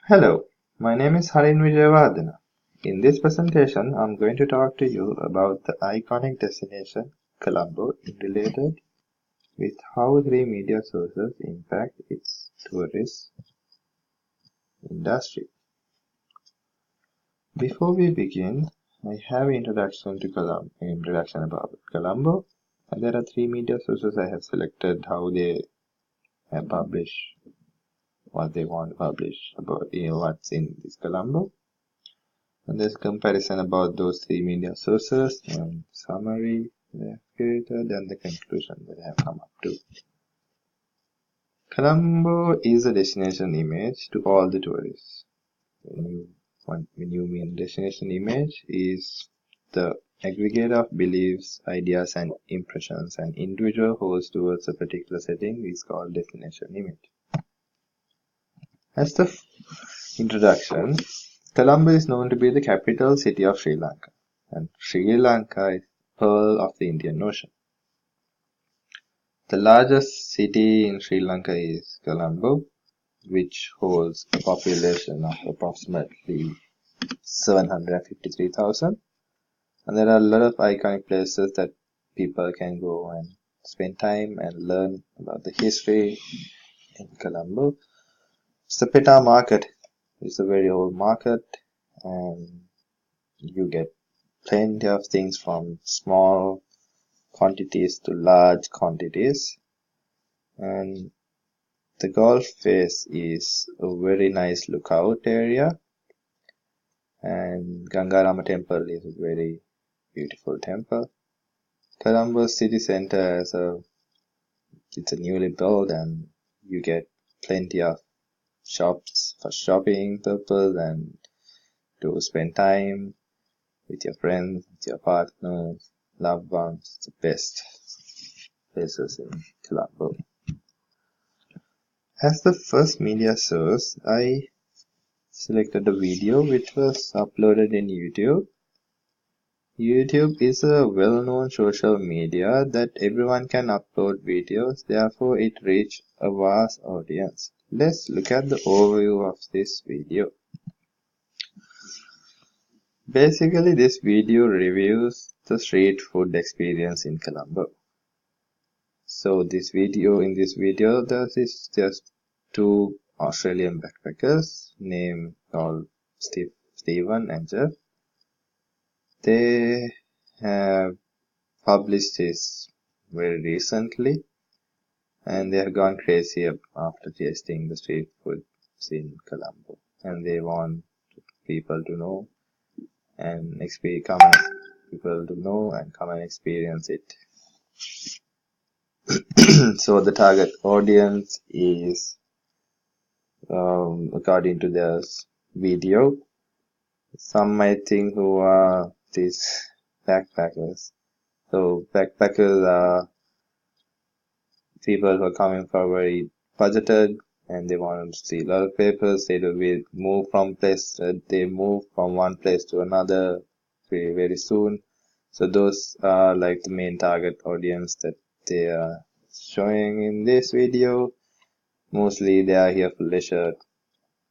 Hello, my name is Harin Vijayawardena. In this presentation, I'm going to talk to you about the iconic destination Colombo related with how three media sources impact its tourist industry. Before we begin, I have introduction about Colombo. And there are three media sources I have selected how they publish what they want to publish about what's in this Colombo. And there's comparison about those three media sources and summary they have created and the conclusion that they have come up to. Colombo is a destination image to all the tourists. When you mean destination image is the aggregate of beliefs, ideas and impressions an individual holds towards a particular setting is called destination image. As the introduction, Colombo is known to be the capital city of Sri Lanka, and Sri Lanka is pearl of the Indian Ocean. The largest city in Sri Lanka is Colombo, which holds a population of approximately 753,000. And there are a lot of iconic places that people can go and spend time and learn about the history in Colombo. Sapeta Market is a very old market, and you get plenty of things from small quantities to large quantities. And the golf face is a very nice lookout area, and Gangarama temple is a very beautiful temple. Colombo city center it's a newly built, and you get plenty of shops for shopping purpose and to spend time with your friends, with your partners, loved ones. It's the best places in Colombo. As the first media source, I selected a video which was uploaded in YouTube. YouTube is a well-known social media that everyone can upload videos, therefore it reached a vast audience. Let's look at the overview of this video. Basically, this video reviews the street food experience in Colombo. So in this video, there's just two Australian backpackers named called Stephen and Jeff. They have published this very recently, and they have gone crazy after tasting the street foods in Colombo, and they want people to know and come and experience it. So the target audience is, according to their video, some might think who are these backpackers. So backpackers are people who are coming for very budgeted and they want to see a lot of papers. They move from one place to another very, very soon. So those are like the main target audience that they are showing in this video. Mostly they are here for leisure,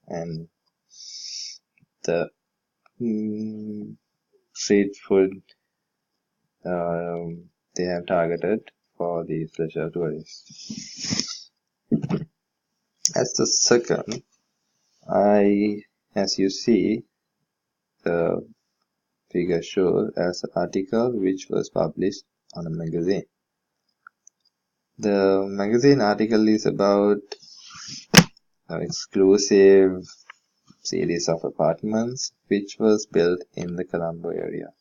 and the street food they have targeted for these leisure tourists. As the second, as you see, the figure shows as an article which was published on a magazine. The magazine article is about an exclusive series of apartments which was built in the Colombo area.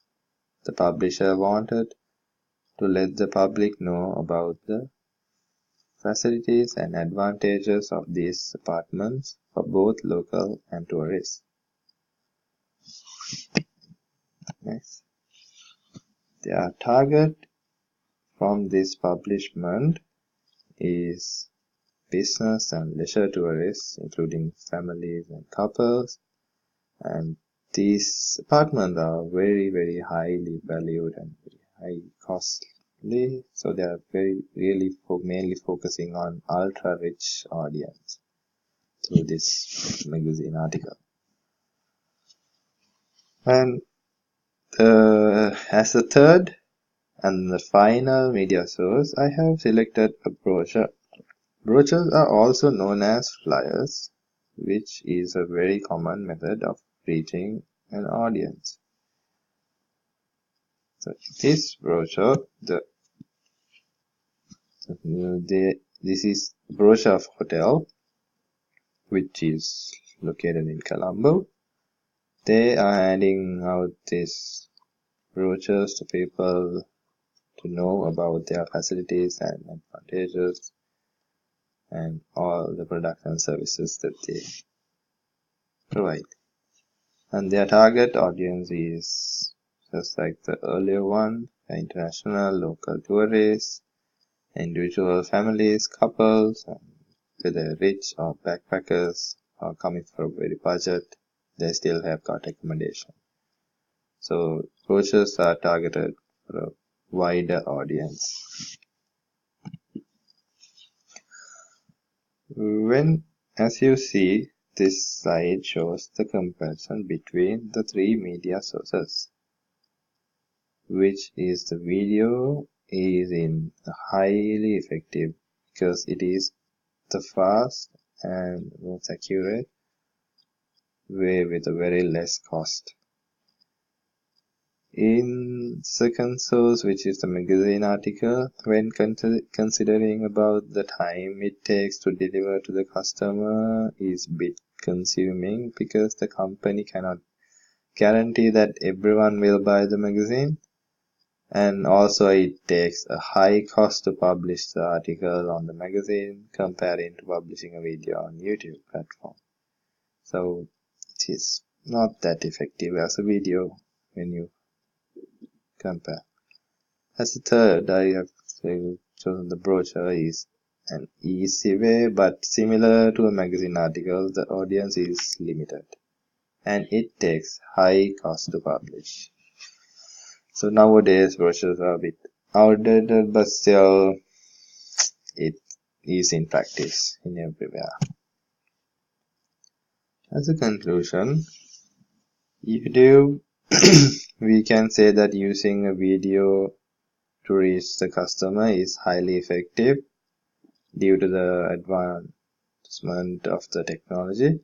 The publisher wanted to let the public know about the facilities and advantages of these apartments for both local and tourists. Next. Their target from this publishment is business and leisure tourists, including families and couples, and these apartments are very, very highly valued and very high costly, so they are mainly focusing on ultra rich audience. through this magazine article. And as the third and the final media source, I have selected a brochure. Brochures are also known as flyers, which is a very common method of reaching an audience. So this brochure, this is brochure of hotel, which is located in Colombo. They are handing out these brochures to people to know about their facilities and advantages and all the products and services that they provide. And their target audience is just like the earlier one, international, local tourists, individual families, couples, and whether rich or backpackers or coming for a very budget, they still have got accommodation. So brochures are targeted for a wider audience. As you see, this slide shows the comparison between the three media sources, which is the video is in highly effective because it is the fast and most accurate way with a very less cost. In second source, which is the magazine article, when considering about the time it takes to deliver to the customer is bit consuming because the company cannot guarantee that everyone will buy the magazine, and also it takes a high cost to publish the article on the magazine comparing to publishing a video on YouTube platform. So it is not that effective as a video when you compare. As a third, I have chosen the brochure is an easy way, but similar to a magazine article, the audience is limited and it takes high cost to publish. So nowadays brochures are a bit outdated, but still it is in practice in everywhere. As a conclusion, YouTube, we can say that using a video to reach the customer is highly effective due to the advancement of the technology,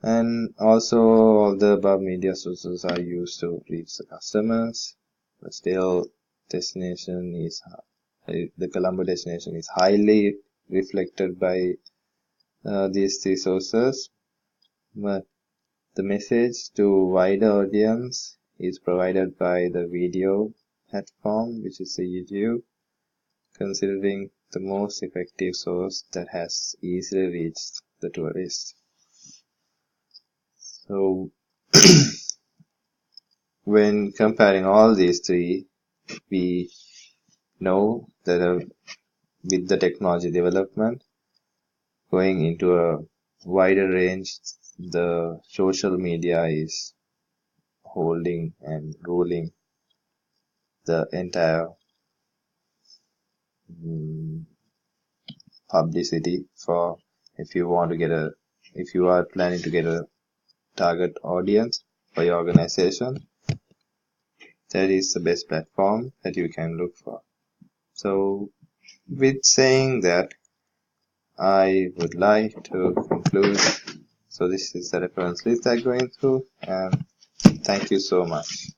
and also all the above media sources are used to reach the customers, but still the Colombo destination is highly reflected by these three sources, but the message to wider audience is provided by the video platform, which is the YouTube, considering the most effective source that has easily reached the tourists. So when comparing all these three, we know that with the technology development going into a wider range, the social media is holding and ruling the entire publicity for if you are planning to get a target audience for your organization, that is the best platform that you can look for. So with saying that, I would like to conclude. So this is the reference list I'm going through, and thank you so much.